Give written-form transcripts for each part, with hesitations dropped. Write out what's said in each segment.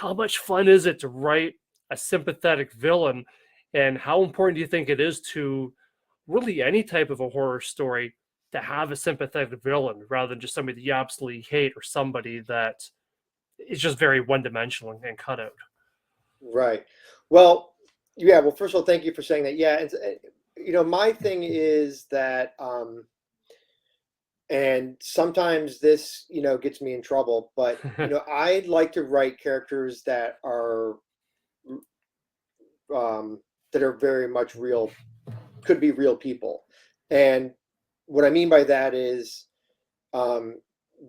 how much fun is it to write a sympathetic villain, and how important do you think it is to really any type of a horror story to have a sympathetic villain rather than just somebody that you absolutely hate or somebody that is just very one-dimensional and cut out? Right. Well, yeah. Well, first of all, thank you for saying that. Yeah, my thing is that, and sometimes this, gets me in trouble, but I like to write characters that are very much real, could be real people, and what I mean by that is, um,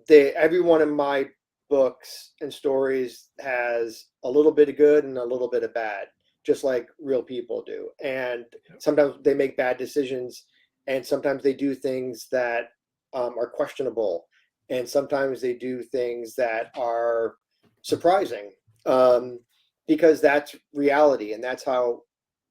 every one of my books and stories has a little bit of good and a little bit of bad, just like real people do. And sometimes they make bad decisions, and sometimes they do things that are questionable, and sometimes they do things that are surprising, um, because that's reality and that's how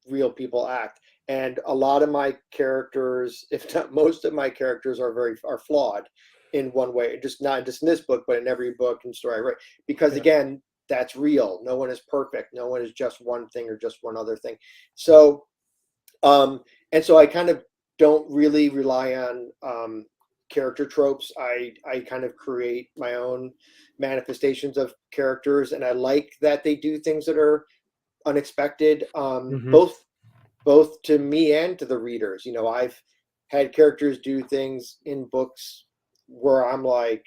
real people act. And a lot of my characters, if not most of my characters, are flawed in one way, just not just in this book, but in every book and story I write. Because Yeah. again, that's real. No one is perfect. No one is just one thing or just one other thing. So, and so I kind of don't really rely on character tropes. I kind of create my own manifestations of characters, and I like that they do things that are unexpected, Hmm. both to me and to the readers. I've had characters do things in books where I'm like,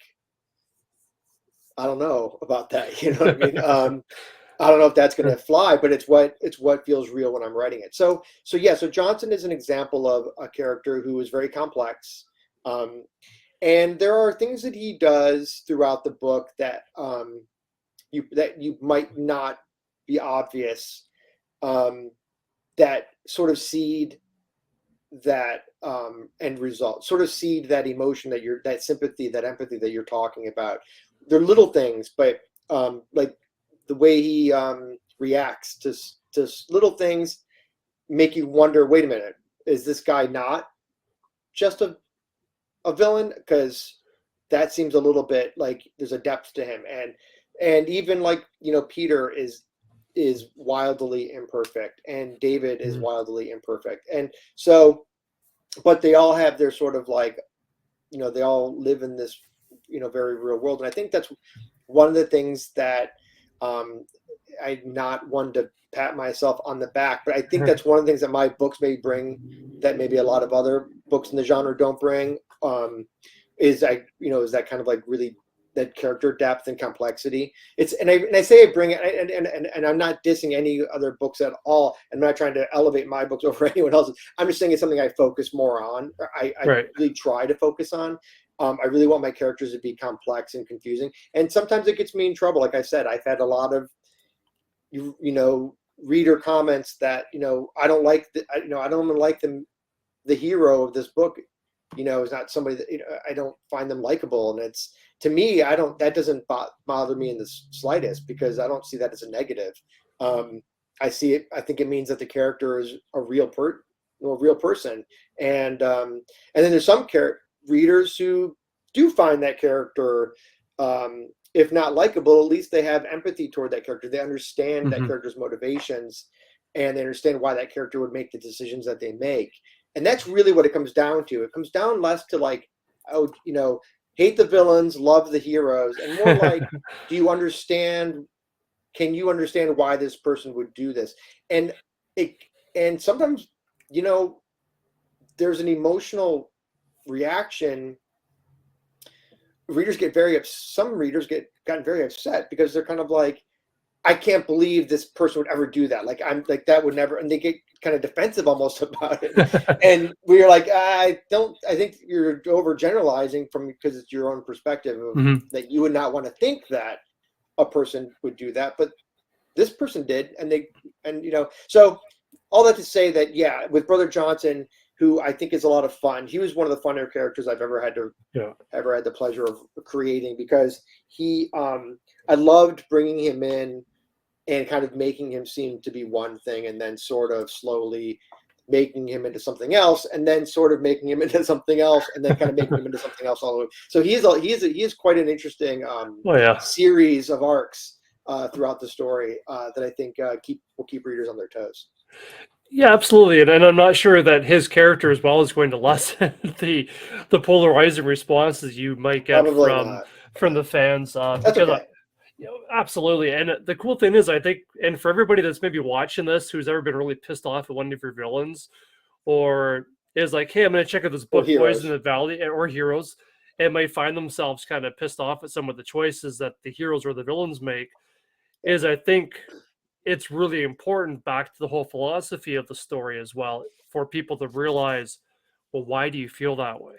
I don't know about that. You know what I mean? I don't know if that's going to fly, but it's what feels real when I'm writing it. So yeah. So Johnson is an example of a character who is very complex, um, and there are things that he does throughout the book that you might not be obvious, um, that sort of seed that end result, sort of seed that emotion, that sympathy, that empathy that you're talking about. They're little things, but like the way he reacts to little things make you wonder, wait a minute, is this guy not just a villain? Because that seems a little bit like there's a depth to him. And even like, Peter is wildly imperfect, and David is Hmm. wildly imperfect. And so, but they all have their sort of like, they all live in this, very real world. And I think that's one of the things that, um, I'm not one to pat myself on the back, but I think that's one of the things that my books may bring that maybe a lot of other books in the genre don't bring. Is that kind of like really that character depth and complexity. And I say I bring it, and I'm not dissing any other books at all. I'm not trying to elevate my books over anyone else's. I'm just saying it's something I focus more on. Or I Right. really try to focus on. I really want my characters to be complex and confusing, and sometimes it gets me in trouble. Like I said, I've had a lot of reader comments that I don't like. I don't even like them. The hero of this book, is not somebody that I don't find them likable, and it's to me, I don't. That doesn't bother me in the slightest, because I don't see that as a negative. Um, I see it. I think it means that the character is a real person, and then there's some readers who do find that character, if not likable, at least they have empathy toward that character. They understand that Hmm. character's motivations, and they understand why that character would make the decisions that they make. And that's really what it comes down to. It comes down less to like, oh, hate the villains, love the heroes, and more like, do you understand? Can you understand why this person would do this? And it, and sometimes, you know, there's an emotional reaction. Some readers gotten very upset because they're kind of like, I can't believe this person would ever do that. Like, I'm like, that would never, and they get kind of defensive almost about it. And we're like, I think you're overgeneralizing because it's your own perspective of Hmm. that you would not want to think that a person would do that, but this person did. So all that to say that, yeah, with Brother Johnson, who I think is a lot of fun, he was one of the funnier characters I've Yeah. ever had the pleasure of creating, because I loved bringing him in and kind of making him seem to be one thing, and then sort of slowly making him into something else, and then sort of making him into something else, and then kind of making him into something else all the way. So he is quite an interesting Oh yeah. series of arcs throughout the story that I think will keep readers on their toes. Yeah, absolutely, and I'm not sure that his character as well is going to lessen the polarizing responses you might get Probably not. from the fans, That's because okay. absolutely. And the cool thing is, I think, and for everybody that's maybe watching this who's ever been really pissed off at one of your villains, or is like, hey, I'm going to check out this Or book, Boys in heroes. the Valley, or heroes, and might find themselves kind of pissed off at some of the choices that the heroes or the villains make, Yeah. is I think it's really important back to the whole philosophy of the story as well, for people to realize, well, why do you feel that way?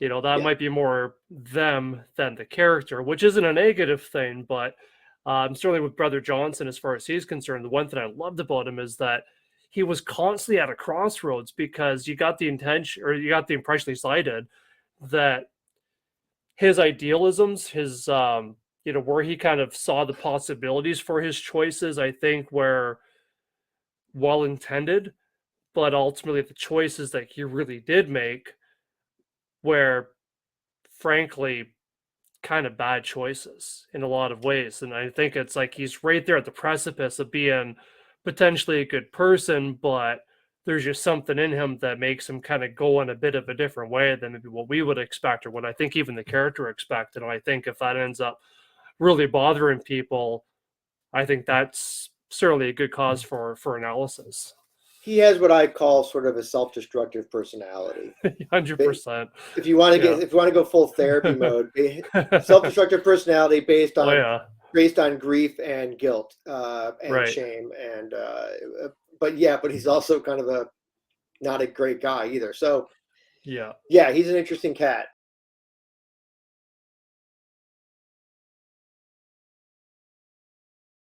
That Yeah. might be more them than the character, which isn't a negative thing, but certainly with Brother Johnson, as far as he's concerned, the one thing I loved about him is that he was constantly at a crossroads, because you got the intention, or you got the impression, he cited, that his idealisms, his where he kind of saw the possibilities for his choices, I think were well intended, but ultimately the choices that he really did make were, frankly, kind of bad choices in a lot of ways. And I think it's like he's right there at the precipice of being potentially a good person, but there's just something in him that makes him kind of go in a bit of a different way than maybe what we would expect, or what I think even the character expected. And I think if that ends up really bothering people, I think that's certainly a good cause for analysis. He has what I call sort of a self-destructive personality. 100%. If you want to Yeah. go full therapy mode, self-destructive personality Oh yeah. based on grief and guilt and Right. shame, and but he's also kind of not a great guy either. So Yeah. yeah, he's an interesting cat.